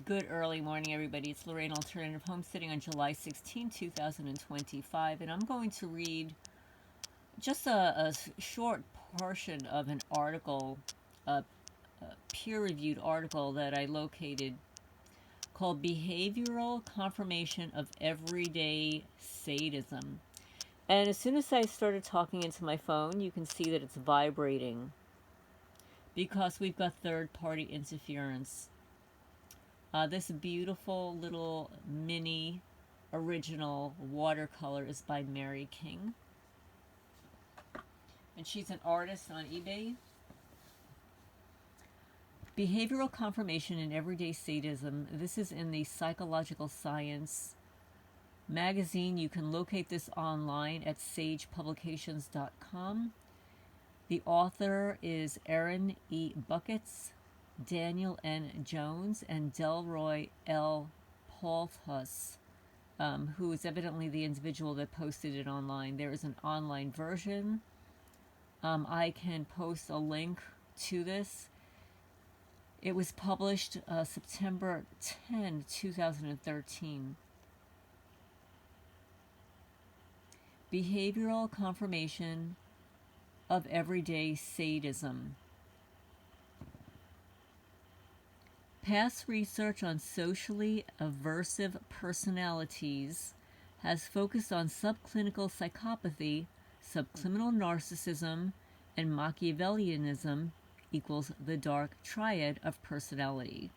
Good early morning, everybody. It's Lorraine Alternative Homesteading on July 16, 2025, and I'm going to read just a short portion of an article, a peer-reviewed article that I located called Behavioral Confirmation of Everyday Sadism. And as soon as I started talking into my phone, you can see that it's vibrating because we've got third-party interference. This beautiful little mini original watercolor is by Mary King. And she's an artist on eBay. Behavioral Confirmation in Everyday Sadism. This is in the Psychological Science magazine. You can locate this online at sagepublications.com. The author is Aaron E. Buckets, Daniel N. Jones, and Delroy L. Paulhus, who is evidently the individual that posted it online. There is an online version. I can post a link to this. It was published September 10, 2013. Behavioral Confirmation of Everyday Sadism. Past research on socially aversive personalities has focused on subclinical psychopathy, subclinical narcissism, and Machiavellianism equals the Dark Triad of personality.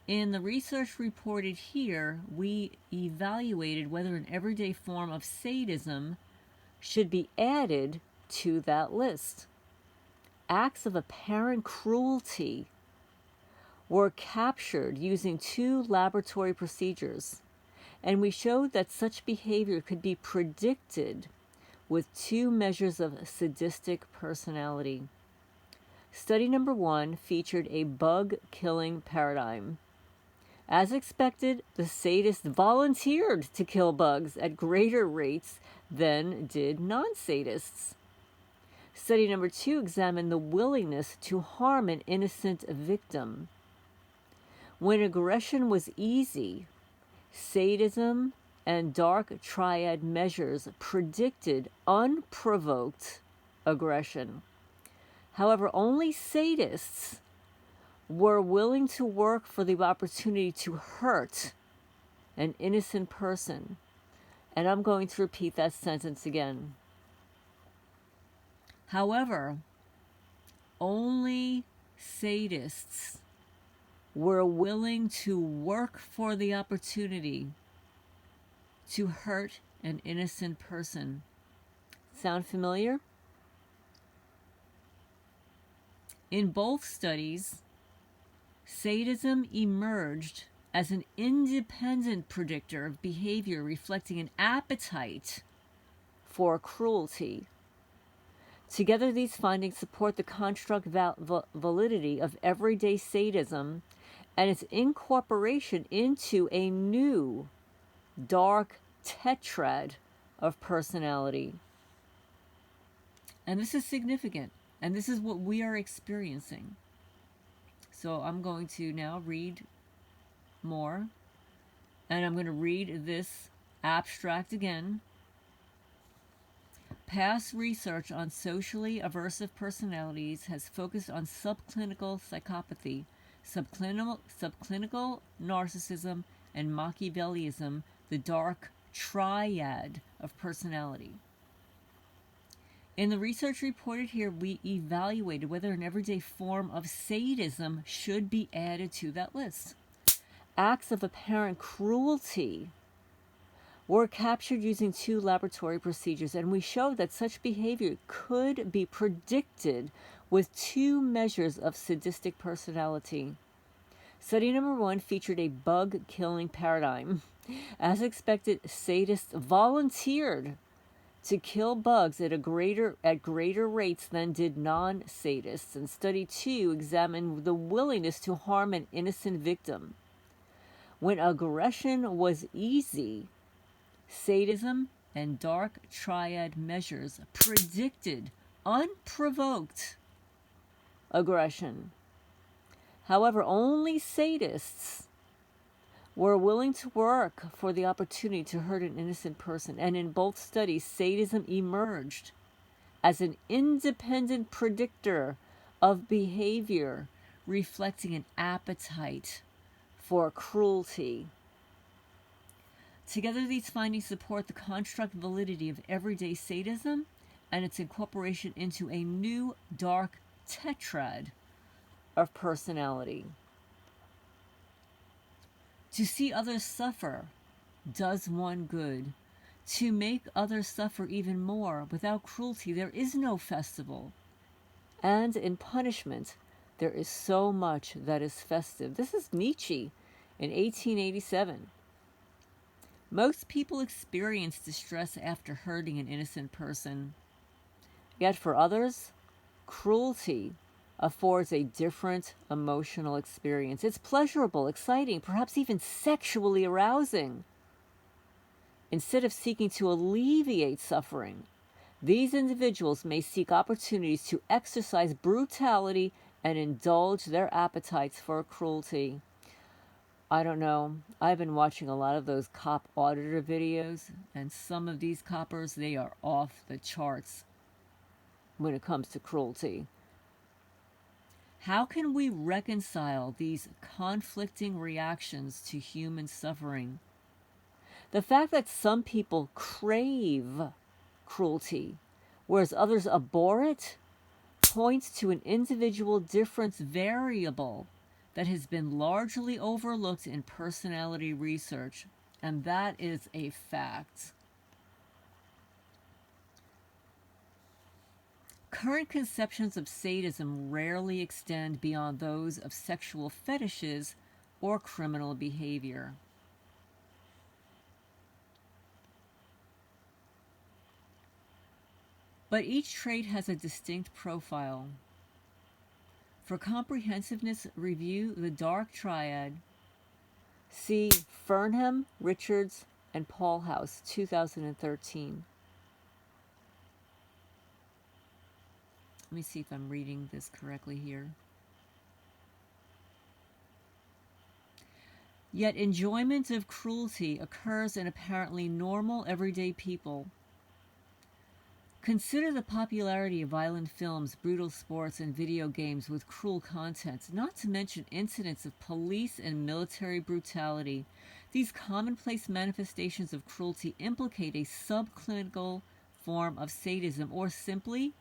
In the research reported here, we evaluated whether an everyday form of sadism should be added to that list. Acts of apparent cruelty were captured using 2 laboratory procedures, and we showed that such behavior could be predicted with 2 measures of sadistic personality. Study number 1 featured a bug-killing paradigm. As expected, the sadists volunteered to kill bugs at greater rates than did non-sadists. Study number 2 examined the willingness to harm an innocent victim. When aggression was easy, sadism and dark triad measures predicted unprovoked aggression. However, only sadists were willing to work for the opportunity to hurt an innocent person. And I'm going to repeat that sentence again. However, only sadists were willing to work for the opportunity to hurt an innocent person. Sound familiar? In both studies, sadism emerged as an independent predictor of behavior reflecting an appetite for cruelty. Together, these findings support the construct validity of everyday sadism and its incorporation into a new dark tetrad of personality. And this is significant, and this is what we are experiencing. So I'm going to now read more, and I'm going to read this abstract again. Past research on socially aversive personalities has focused on subclinical psychopathy, subclinical narcissism, and Machiavellianism, the dark triad of personality. In the research reported here, we evaluated whether an everyday form of sadism should be added to that list. Acts of apparent cruelty were captured using 2 laboratory procedures, and we showed that such behavior could be predicted with 2 measures of sadistic personality. Study number 1 featured a bug-killing paradigm. As expected, sadists volunteered to kill bugs at greater rates than did non-sadists, and study 2 examined the willingness to harm an innocent victim. When aggression was easy, sadism and dark triad measures predicted unprovoked aggression. However, only sadists were willing to work for the opportunity to hurt an innocent person. And in both studies, sadism emerged as an independent predictor of behavior, reflecting an appetite for cruelty. Together, these findings support the construct validity of everyday sadism and its incorporation into a new dark tetrad of personality. To see others suffer does one good. To make others suffer even more without cruelty, there is no festival. And in punishment, there is so much that is festive. This is Nietzsche in 1887. Most people experience distress after hurting an innocent person. Yet for others, cruelty affords a different emotional experience. It's pleasurable, exciting, perhaps even sexually arousing. Instead of seeking to alleviate suffering, these individuals may seek opportunities to exercise brutality and indulge their appetites for cruelty. I don't know. I've been watching a lot of those cop auditor videos, and some of these coppers, they are off the charts when it comes to cruelty. How can we reconcile these conflicting reactions to human suffering? The fact that some people crave cruelty, whereas others abhor it, points to an individual difference variable that has been largely overlooked in personality research, and that is a fact. Current conceptions of sadism rarely extend beyond those of sexual fetishes or criminal behavior. But each trait has a distinct profile. For comprehensiveness, review the Dark Triad. See Fernham, Richards, and Paulhus, 2013. Let me see if I'm reading this correctly here. Yet enjoyment of cruelty occurs in apparently normal, everyday people. Consider the popularity of violent films, brutal sports, and video games with cruel content, not to mention incidents of police and military brutality. These commonplace manifestations of cruelty implicate a subclinical form of sadism, or simply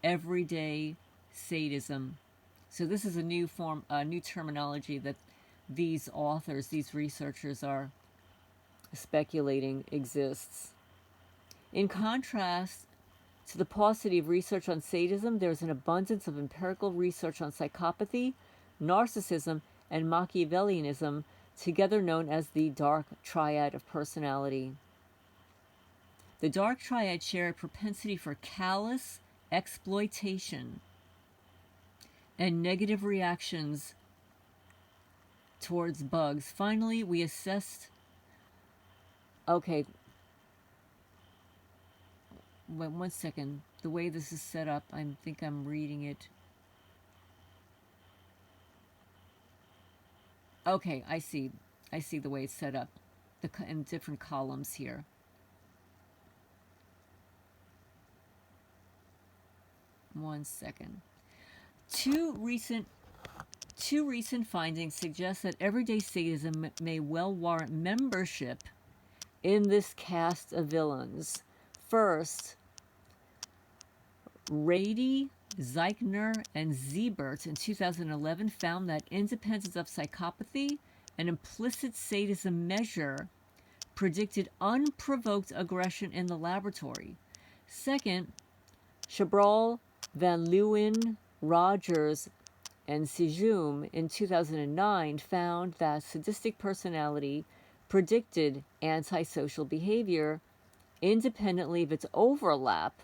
everyday sadism. So this is a new form, a new terminology that these authors, these researchers are speculating exists. In contrast to the paucity of research on sadism, there is an abundance of empirical research on psychopathy, narcissism, and Machiavellianism, together known as the Dark Triad of personality. The Dark Triad share a propensity for callous exploitation and negative reactions towards bugs. Finally, we assessed... Okay, wait 1 second. The way this is set up, I think I'm reading it. Okay, I see. I see the way it's set up in different columns here. One second. Two recent findings suggest that everyday sadism may well warrant membership in this cast of villains. First, Rady, Zeichner, and Siebert in 2011 found that independence of psychopathy, an implicit sadism measure, predicted unprovoked aggression in the laboratory. Second, Chabral, Van Leeuwen, Rogers, and Sijum in 2009 found that sadistic personality predicted antisocial behavior independently of its overlap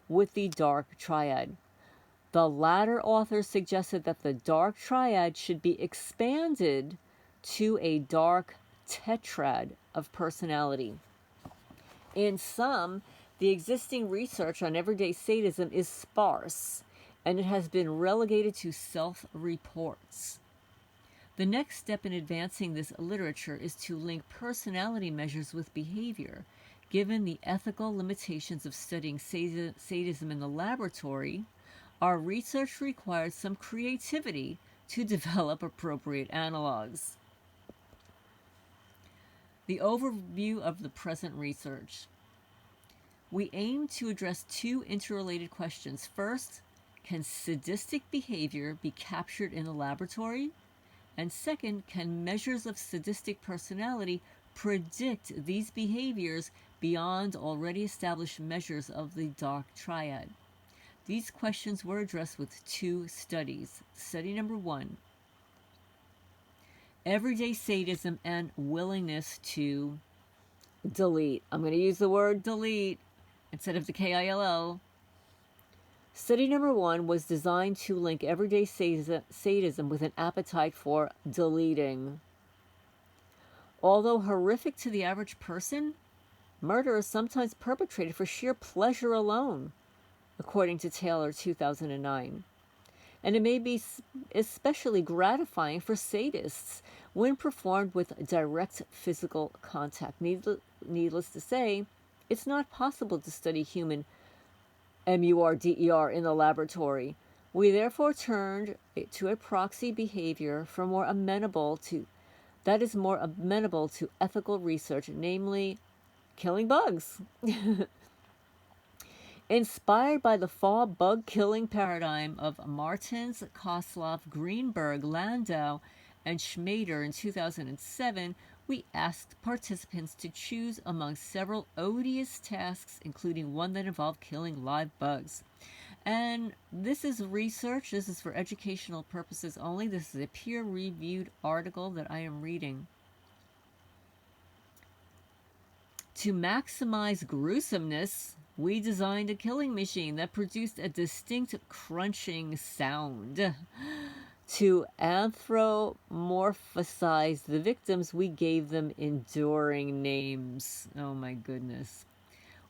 with the Dark Triad. The latter author suggested that the Dark Triad should be expanded to a Dark Tetrad of personality. In sum, the existing research on everyday sadism is sparse, and it has been relegated to self-reports. The next step in advancing this literature is to link personality measures with behavior. Given the ethical limitations of studying sadism in the laboratory, our research requires some creativity to develop appropriate analogs. The overview of the present research. We aim to address two interrelated questions. First, can sadistic behavior be captured in the laboratory? And second, can measures of sadistic personality predict these behaviors beyond already established measures of the Dark Triad? These questions were addressed with two studies. Study number 1, everyday sadism and willingness to delete. I'm going to use the word delete instead of the KILL. Study number 1 was designed to link everyday sadism with an appetite for deleting. Although horrific to the average person, murder is sometimes perpetrated for sheer pleasure alone, according to Taylor 2009. And it may be especially gratifying for sadists when performed with direct physical contact. Needless to say, it's not possible to study human MURDER in the laboratory. We therefore turned to a proxy behavior for more amenable to ethical research, namely killing bugs. Inspired by the fall bug killing paradigm of Martins, Kosloff, Greenberg, Landau, and Schmader in 2007, we asked participants to choose among several odious tasks, including one that involved killing live bugs. And this is research. This is for educational purposes only. This is a peer-reviewed article that I am reading. To maximize gruesomeness, we designed a killing machine that produced a distinct crunching sound. To anthropomorphize the victims, we gave them enduring names. Oh my goodness.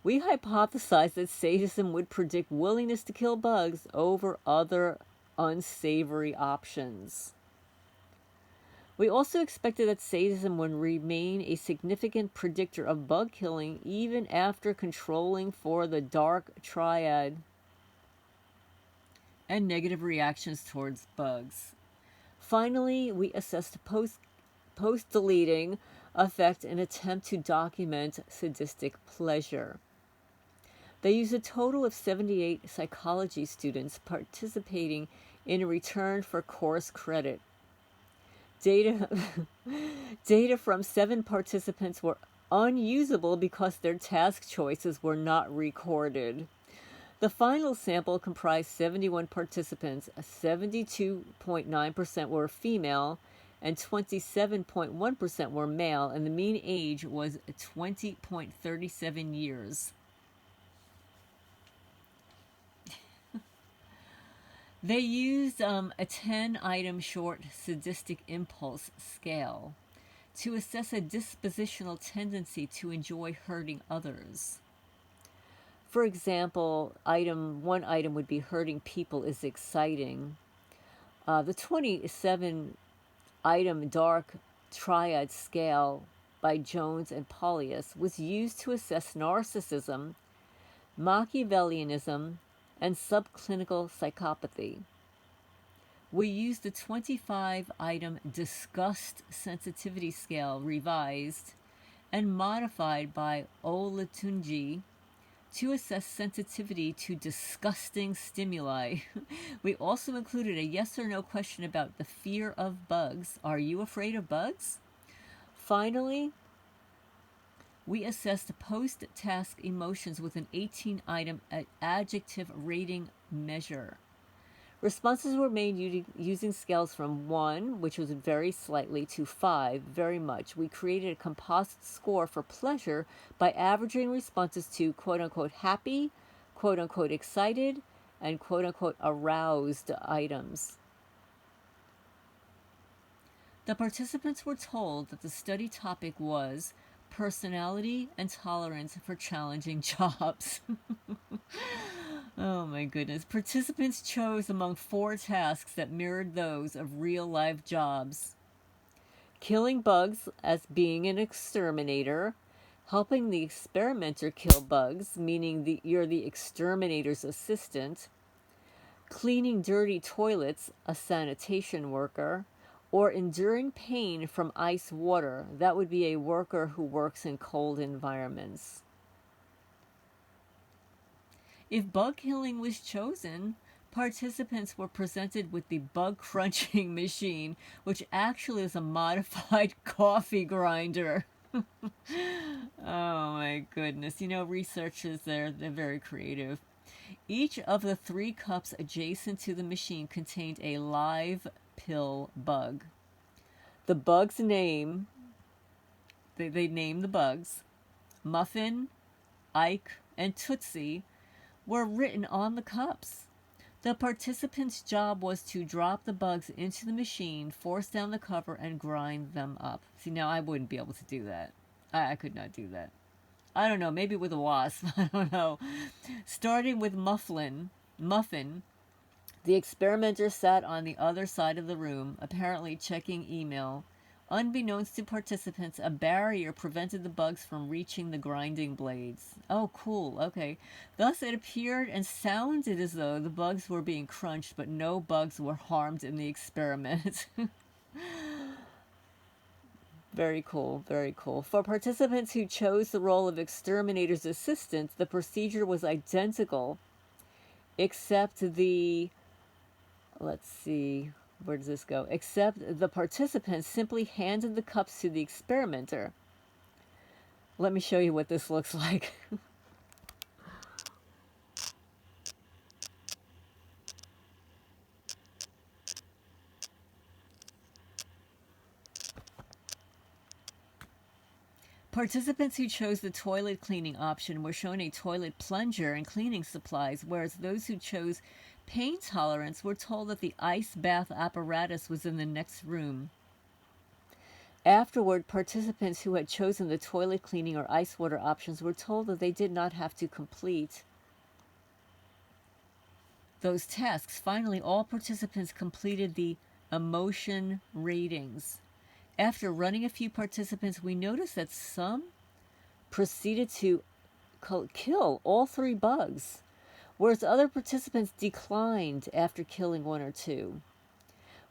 We hypothesized that sadism would predict willingness to kill bugs over other unsavory options. We also expected that sadism would remain a significant predictor of bug killing even after controlling for the Dark Triad and negative reactions towards bugs. Finally, we assessed post-deleting effect in an attempt to document sadistic pleasure. They used a total of 78 psychology students participating in return for course credit. Data from 7 participants were unusable because their task choices were not recorded. The final sample comprised 71 participants. 72.9% were female and 27.1% were male, and the mean age was 20.37 years. They used a 10-item short sadistic impulse scale to assess a dispositional tendency to enjoy hurting others. For example, one item would be hurting people is exciting. The 27-item Dark Triad scale by Jones and Paulhus was used to assess narcissism, Machiavellianism, and subclinical psychopathy. We used the 25-item disgust sensitivity scale revised and modified by Olatunji to assess sensitivity to disgusting stimuli. We also included a yes or no question about the fear of bugs. Are you afraid of bugs? Finally, we assessed post-task emotions with an 18-item adjective rating measure. Responses were made using scales from 1, which was very slightly, to 5, very much. We created a composite score for pleasure by averaging responses to quote-unquote happy, quote-unquote excited, and quote-unquote aroused items. The participants were told that the study topic was personality and tolerance for challenging jobs. Oh my goodness. Participants chose among 4 tasks that mirrored those of real-life jobs. killing bugs as being an exterminator, helping the experimenter kill bugs, meaning you're the exterminator's assistant, cleaning dirty toilets, a sanitation worker, or enduring pain from ice water, that would be a worker who works in cold environments. If bug killing was chosen, participants were presented with the bug crunching machine, which actually is a modified coffee grinder. Oh my goodness. You know, researchers they're very creative. Each of the 3 cups adjacent to the machine contained a live pill bug. The bug's name, they named the bugs, Muffin, Ike, and Tootsie, were written on the cups. The participant's job was to drop the bugs into the machine, force down the cover, and grind them up. See, now I wouldn't be able to do that. I could not do that. I don't know, maybe with a wasp. I don't know. Starting with Muffin, the experimenter sat on the other side of the room, apparently checking email. Unbeknownst to participants, a barrier prevented the bugs from reaching the grinding blades. Oh, cool. Okay. Thus, it appeared and sounded as though the bugs were being crunched, but no bugs were harmed in the experiment. Very cool, very cool. For participants who chose the role of exterminator's assistant, the procedure was identical, except let's see, where does this go? Except the participants simply handed the cups to the experimenter. Let me show you what this looks like. Participants who chose the toilet cleaning option were shown a toilet plunger and cleaning supplies, whereas those who chose pain tolerance were told that the ice bath apparatus was in the next room. Afterward, participants who had chosen the toilet cleaning or ice water options were told that they did not have to complete those tasks. Finally, all participants completed the emotion ratings. After running a few participants, we noticed that some proceeded to kill all 3 bugs, whereas other participants declined after killing 1 or 2.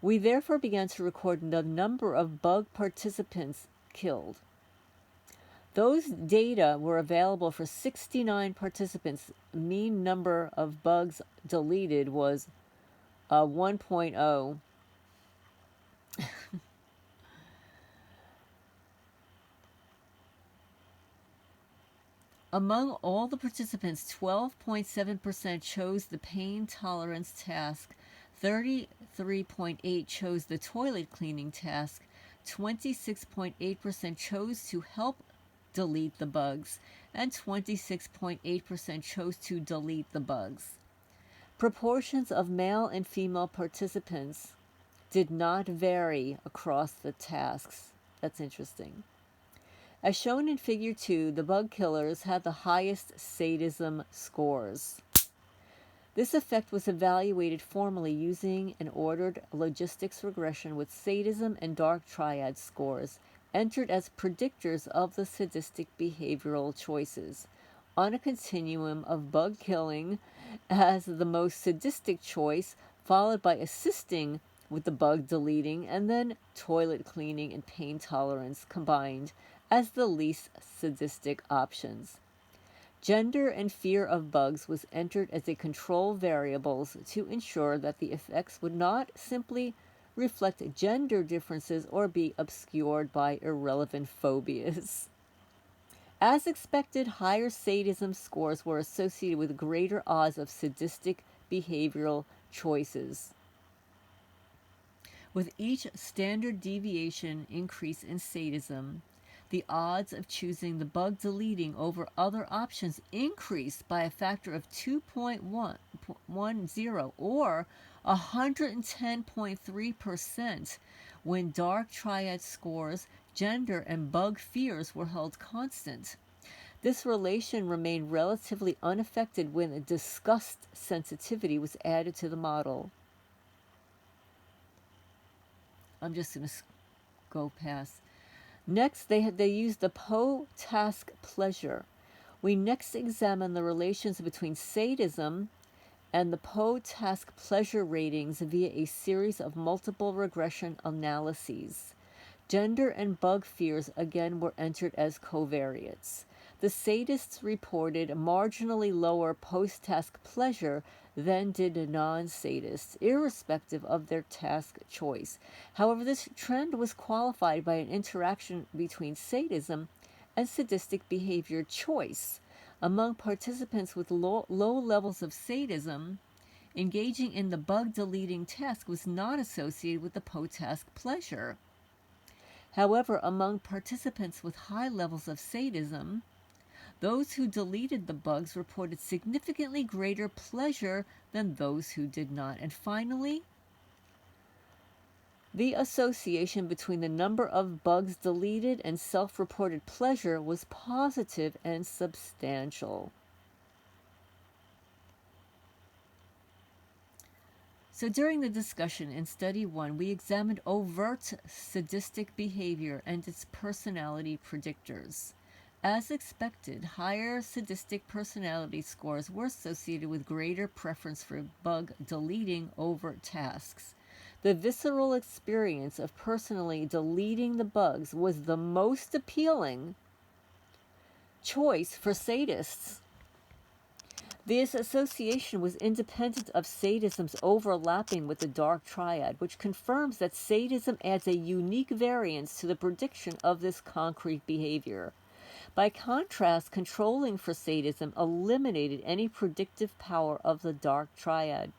We therefore began to record the number of bug participants killed. Those data were available for 69 participants. Mean number of bugs deleted was 1.0. Among all the participants, 12.7% chose the pain tolerance task, 33.8% chose the toilet cleaning task, 26.8% chose to help delete the bugs, and 26.8% chose to delete the bugs. Proportions of male and female participants did not vary across the tasks. That's interesting. As shown in Figure 2, the bug killers had the highest sadism scores. This effect was evaluated formally using an ordered logistics regression with sadism and dark triad scores, entered as predictors of the sadistic behavioral choices, on a continuum of bug killing as the most sadistic choice, followed by assisting with the bug deleting, and then toilet cleaning and pain tolerance combined as the least sadistic options. Gender and fear of bugs was entered as a control variables to ensure that the effects would not simply reflect gender differences or be obscured by irrelevant phobias. As expected, higher sadism scores were associated with greater odds of sadistic behavioral choices. With each standard deviation increase in sadism, the odds of choosing the bug deleting over other options increased by a factor of 2.10 or 110.3% when dark triad scores, gender, and bug fears were held constant. This relation remained relatively unaffected when a disgust sensitivity was added to the model. I'm just going to go past. Next, they used the Poe-task pleasure. We next examine the relations between sadism and the Poe-task pleasure ratings via a series of multiple regression analyses. Gender and bug fears again were entered as covariates. The sadists reported marginally lower post-task pleasure than did non-sadists, irrespective of their task choice. However, this trend was qualified by an interaction between sadism and sadistic behavior choice. Among participants with low levels of sadism, engaging in the bug-deleting task was not associated with the post-task pleasure. However, among participants with high levels of sadism, those who deleted the bugs reported significantly greater pleasure than those who did not. And finally, the association between the number of bugs deleted and self-reported pleasure was positive and substantial. So during the discussion in Study 1, we examined overt sadistic behavior and its personality predictors. As expected, higher sadistic personality scores were associated with greater preference for bug deleting over tasks. The visceral experience of personally deleting the bugs was the most appealing choice for sadists. This association was independent of sadism's overlapping with the Dark Triad, which confirms that sadism adds a unique variance to the prediction of this concrete behavior. By contrast, controlling for sadism eliminated any predictive power of the Dark Triad.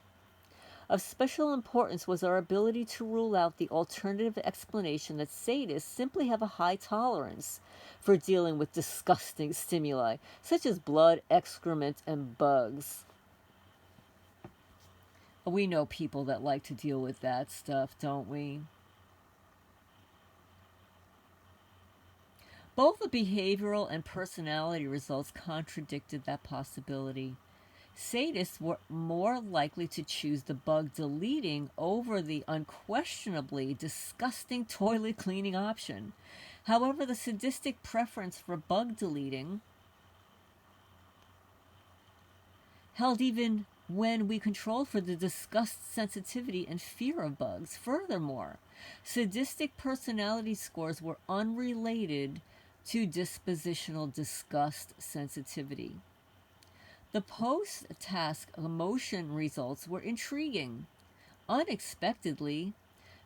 Of special importance was our ability to rule out the alternative explanation that sadists simply have a high tolerance for dealing with disgusting stimuli, such as blood, excrement, and bugs. We know people that like to deal with that stuff, don't we? Both the behavioral and personality results contradicted that possibility. Sadists were more likely to choose the bug deleting over the unquestionably disgusting toilet cleaning option. However, the sadistic preference for bug deleting held even when we controlled for the disgust sensitivity and fear of bugs. Furthermore, sadistic personality scores were unrelated to dispositional disgust sensitivity. The post-task emotion results were intriguing. Unexpectedly,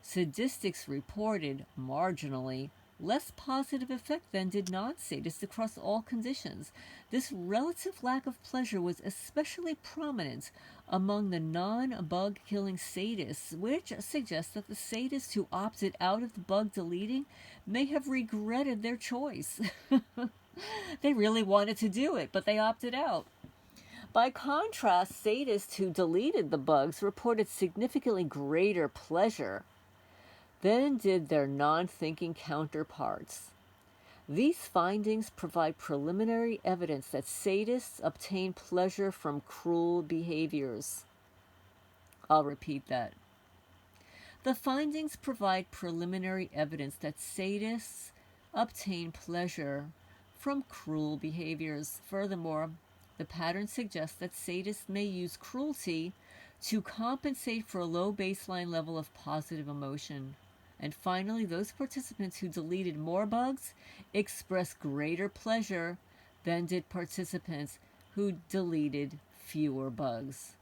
sadistics reported marginally less positive effect than did non-sadists across all conditions. This relative lack of pleasure was especially prominent among the non-bug killing sadists, which suggests that the sadists who opted out of the bug deleting may have regretted their choice. They really wanted to do it, but they opted out. By contrast, sadists who deleted the bugs reported significantly greater pleasure than did their non-thinking counterparts. These findings provide preliminary evidence that sadists obtain pleasure from cruel behaviors. I'll repeat that. The findings provide preliminary evidence that sadists obtain pleasure from cruel behaviors. Furthermore, the pattern suggests that sadists may use cruelty to compensate for a low baseline level of positive emotion. And finally, those participants who deleted more bugs expressed greater pleasure than did participants who deleted fewer bugs.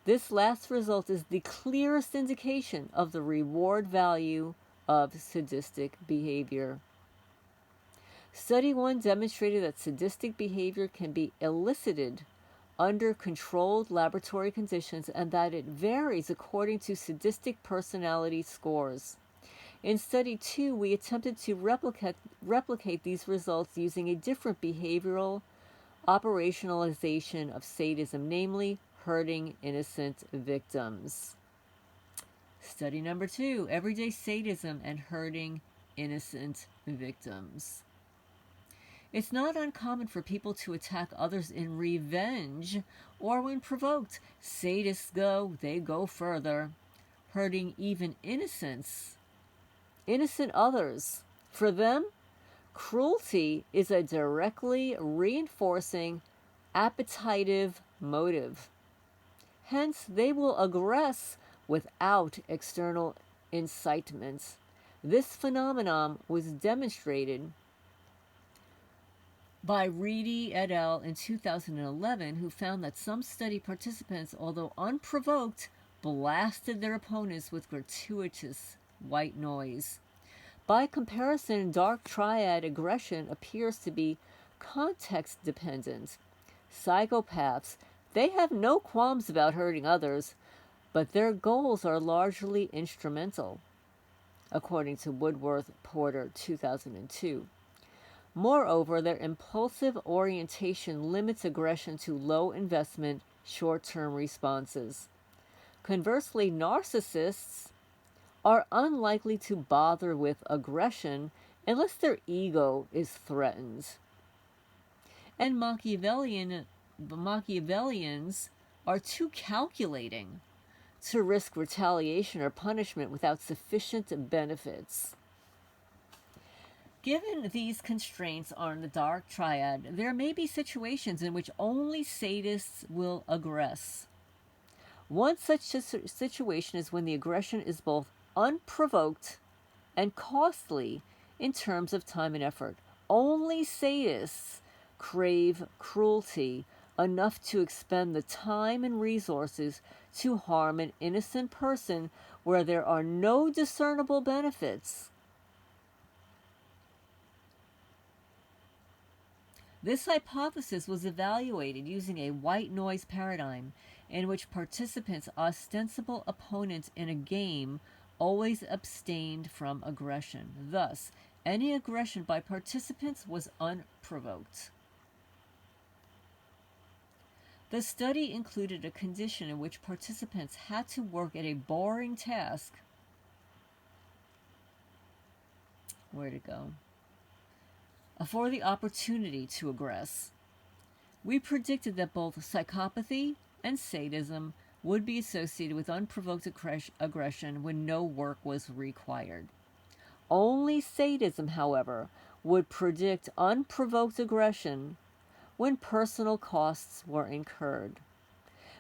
This last result is the clearest indication of the reward value of sadistic behavior. Study 1 demonstrated that sadistic behavior can be elicited under controlled laboratory conditions and that it varies according to sadistic personality scores. In Study 2, we attempted to replicate these results using a different behavioral operationalization of sadism, namely hurting innocent victims. Study number 2, everyday sadism and hurting innocent victims. It's not uncommon for people to attack others in revenge or when provoked. Sadists go further, hurting even innocents innocent others. For them, cruelty is a directly reinforcing appetitive motive. Hence, they will aggress without external incitement. This phenomenon was demonstrated by Reedy et al. In 2011, who found that some study participants, although unprovoked, blasted their opponents with gratuitous white noise. By comparison, Dark Triad aggression appears to be context dependent. Psychopaths, they have no qualms about hurting others, but their goals are largely instrumental, according to Woodworth Porter 2002. Moreover, their impulsive orientation limits aggression to low investment, short-term responses. Conversely, narcissists are unlikely to bother with aggression unless their ego is threatened. And Machiavellians are too calculating to risk retaliation or punishment without sufficient benefits. Given these constraints on the Dark Triad, there may be situations in which only sadists will aggress. One such situation is when the aggression is both unprovoked and costly in terms of time and effort. Only sadists crave cruelty enough to expend the time and resources to harm an innocent person where there are no discernible benefits. This hypothesis was evaluated using a white noise paradigm in which participants' ostensible opponents in a game always abstained from aggression. Thus, any aggression by participants was unprovoked. The study included a condition in which participants had to work at a boring task. Where'd it go? For the opportunity to aggress. We predicted that both psychopathy and sadism would be associated with unprovoked aggression when no work was required. Only sadism, however, would predict unprovoked aggression when personal costs were incurred.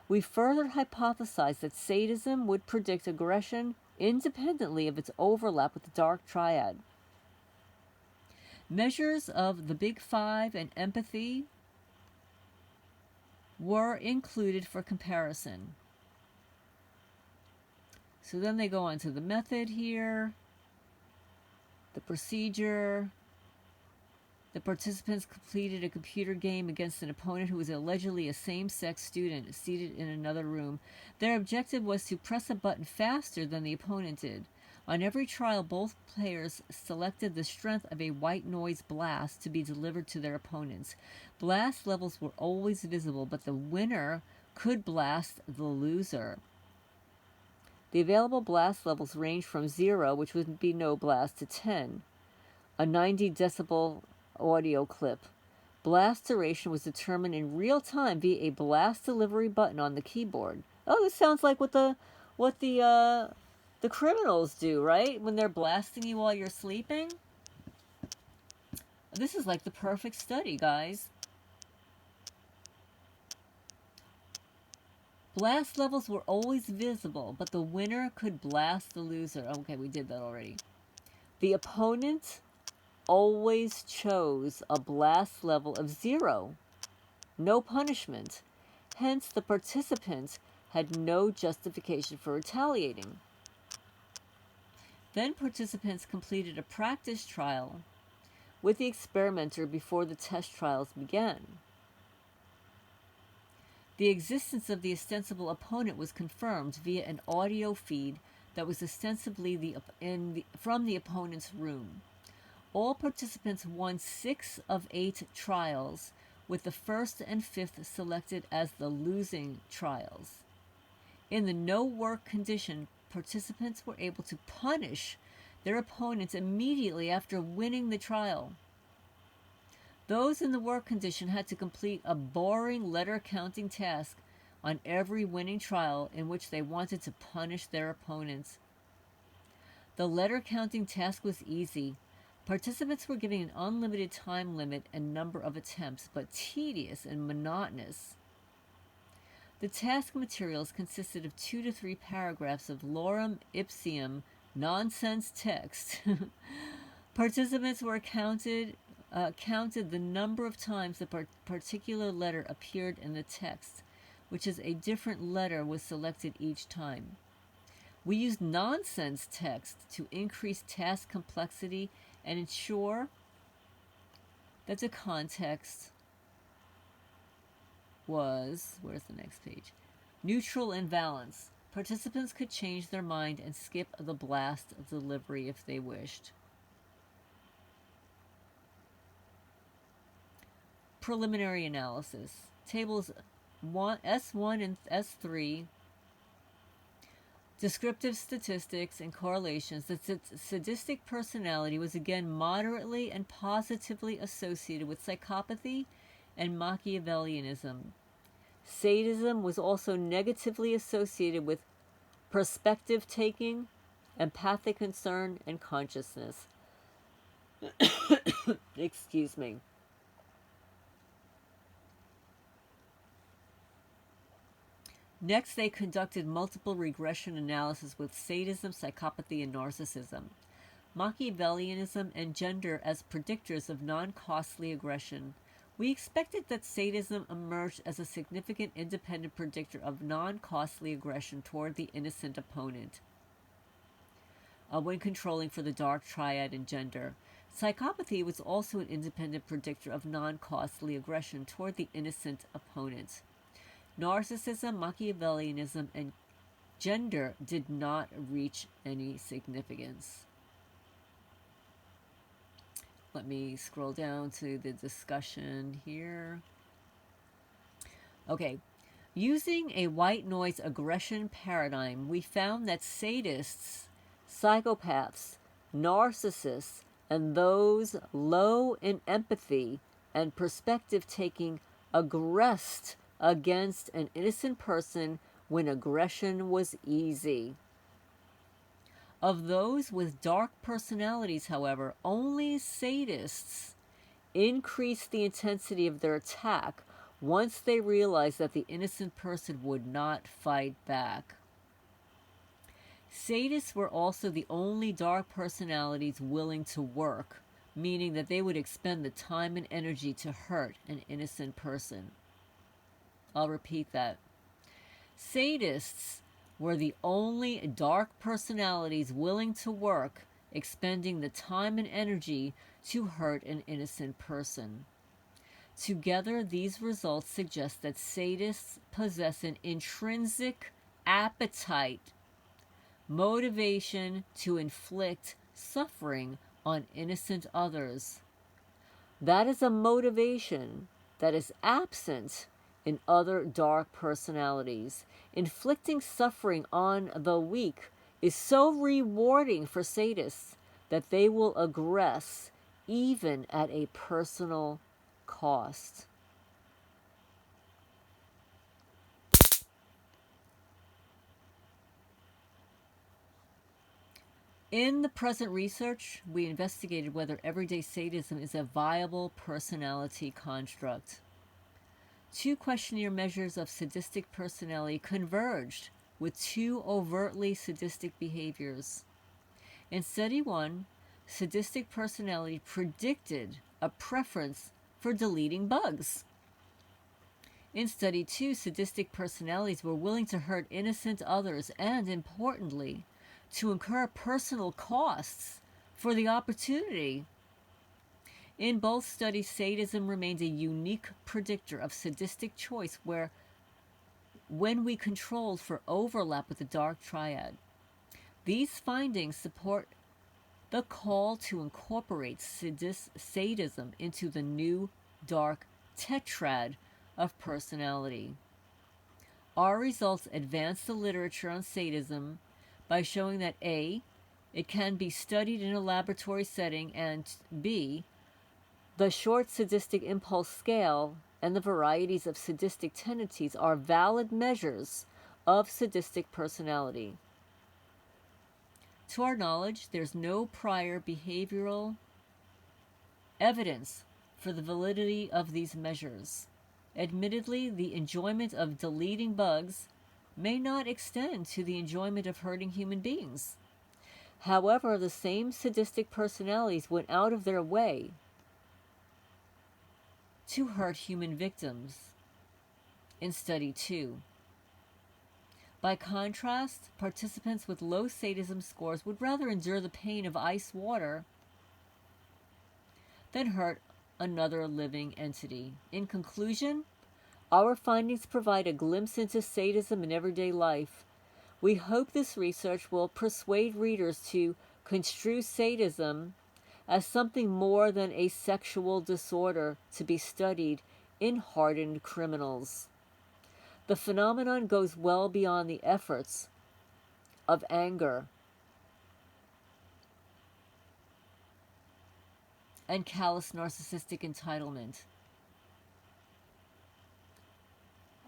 We further hypothesized that sadism would predict aggression independently of its overlap with the Dark Triad. Measures of the Big Five and empathy were included for comparison. So then they go on to the method here, the procedure. The participants completed a computer game against an opponent who was allegedly a same-sex student seated in another room. Their objective was to press a button faster than the opponent did. On every trial, both players selected the strength of a white noise blast to be delivered to their opponents. Blast levels were always visible, but the winner could blast the loser. The available blast levels range from 0, which would be no blast, to 10, a 90 decibel audio clip. Blast duration was determined in real time via a blast delivery button on the keyboard. Oh, this sounds like what the criminals do, right? When they're blasting you while you're sleeping. This is like the perfect study, guys. Blast levels were always visible, but the winner could blast the loser. Okay, we did that already. The opponent always chose a blast level of 0. No punishment. Hence, the participants had no justification for retaliating. Then participants completed a practice trial with the experimenter before the test trials began. The existence of the ostensible opponent was confirmed via an audio feed that was ostensibly from the opponent's room. All participants won 6 of 8 trials, with the 1st and 5th selected as the losing trials. In the no-work condition, participants were able to punish their opponents immediately after winning the trial. Those in the work condition had to complete a boring letter-counting task on every winning trial in which they wanted to punish their opponents. The letter counting task was easy. Participants were given an unlimited time limit and number of attempts, but tedious and monotonous. The task materials consisted of 2 to 3 paragraphs of lorem ipsum nonsense text. Participants were counted the number of times the particular letter appeared in the text, which is a different letter was selected each time. We used nonsense text to increase task complexity and ensure that the context was, where's the next page? Neutral and balanced. Participants could change their mind and skip the blast of delivery if they wished. Preliminary analysis. Tables S1 and S3. Descriptive statistics and correlations. The sadistic personality was again moderately and positively associated with psychopathy and Machiavellianism. Sadism was also negatively associated with perspective taking, empathic concern, and consciousness. Excuse me. Next, they conducted multiple regression analysis with sadism, psychopathy, and narcissism, Machiavellianism, and gender as predictors of non-costly aggression. We expected that sadism emerged as a significant independent predictor of non-costly aggression toward the innocent opponent when controlling for the Dark Triad and gender. Psychopathy was also an independent predictor of non-costly aggression toward the innocent opponent. Narcissism, Machiavellianism, and gender did not reach any significance. Let me scroll down to the discussion here. Okay. Using a white noise aggression paradigm, we found that sadists, psychopaths, narcissists, and those low in empathy and perspective taking aggressed against an innocent person when aggression was easy. Of those with dark personalities, however, only sadists increased the intensity of their attack once they realized that the innocent person would not fight back. Sadists were also the only dark personalities willing to work, meaning that they would expend the time and energy to hurt an innocent person. I'll repeat that. Sadists were the only dark personalities willing to work, expending the time and energy to hurt an innocent person. Together, these results suggest that sadists possess an intrinsic appetite, motivation to inflict suffering on innocent others. That is a motivation that is absent in other dark personalities. Inflicting suffering on the weak is so rewarding for sadists that they will aggress even at a personal cost. In the present research, we investigated whether everyday sadism is a viable personality construct. 2 questionnaire measures of sadistic personality converged with 2 overtly sadistic behaviors. In study 1, sadistic personality predicted a preference for deleting bugs. In study 2, sadistic personalities were willing to hurt innocent others and, importantly, to incur personal costs for the opportunity. In both studies, sadism remains a unique predictor of sadistic choice when we controlled for overlap with the Dark Triad. These findings support the call to incorporate sadism into the new Dark Tetrad of personality. Our results advance the literature on sadism by showing that A, it can be studied in a laboratory setting, and B, the short sadistic impulse scale and the varieties of sadistic tendencies are valid measures of sadistic personality. To our knowledge, there's no prior behavioral evidence for the validity of these measures. Admittedly, the enjoyment of deleting bugs may not extend to the enjoyment of hurting human beings. However, the same sadistic personalities went out of their way to hurt human victims in study 2. By contrast, participants with low sadism scores would rather endure the pain of ice water than hurt another living entity. In conclusion, our findings provide a glimpse into sadism in everyday life. We hope this research will persuade readers to construe sadism as something more than a sexual disorder to be studied in hardened criminals. The phenomenon goes well beyond the efforts of anger and callous narcissistic entitlement.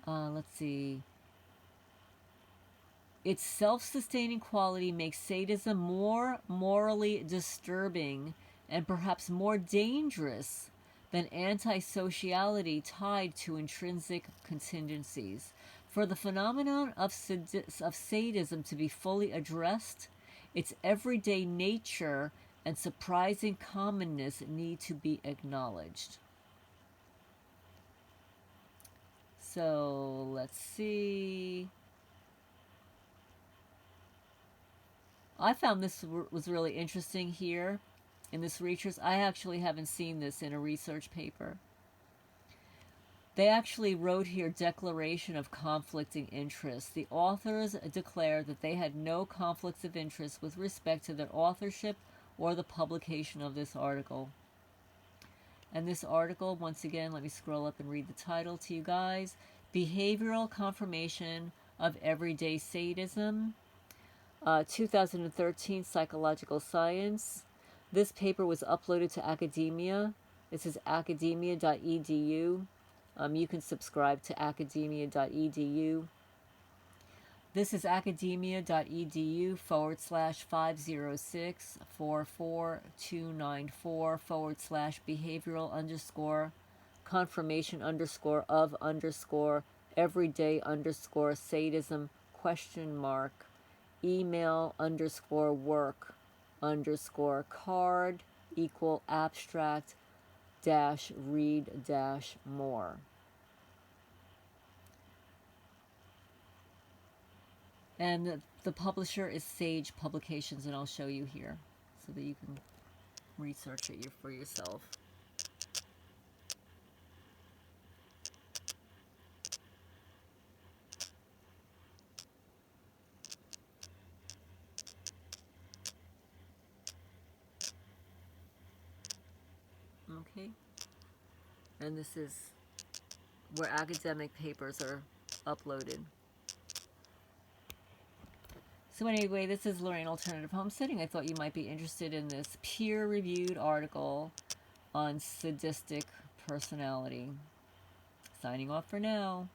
Let's see. Its self-sustaining quality makes sadism more morally disturbing and perhaps more dangerous than antisociality tied to intrinsic contingencies. For the phenomenon of sadism to be fully addressed, its everyday nature and surprising commonness need to be acknowledged. So, let's see. I found this was really interesting here in this research. I actually haven't seen this in a research paper. They actually wrote here declaration of conflicting interests. The authors declared that they had no conflicts of interest with respect to their authorship or the publication of this article. And this article, once again, let me scroll up and read the title to you guys. Behavioral Confirmation of Everyday Sadism. 2013 Psychological Science. This paper was uploaded to academia. This is academia.edu. You can subscribe to academia.edu. This is academia.edu/506-44294/behavioral confirmation of everyday sadism ? Email _work _card =abstract -read -more. And the publisher is Sage Publications, and I'll show you here so that you can research it for yourself. Okay, and this is where academic papers are uploaded. So anyway, this is Lorraine Alternative Homesteading. I thought you might be interested in this peer-reviewed article on sadistic personality. Signing off for now.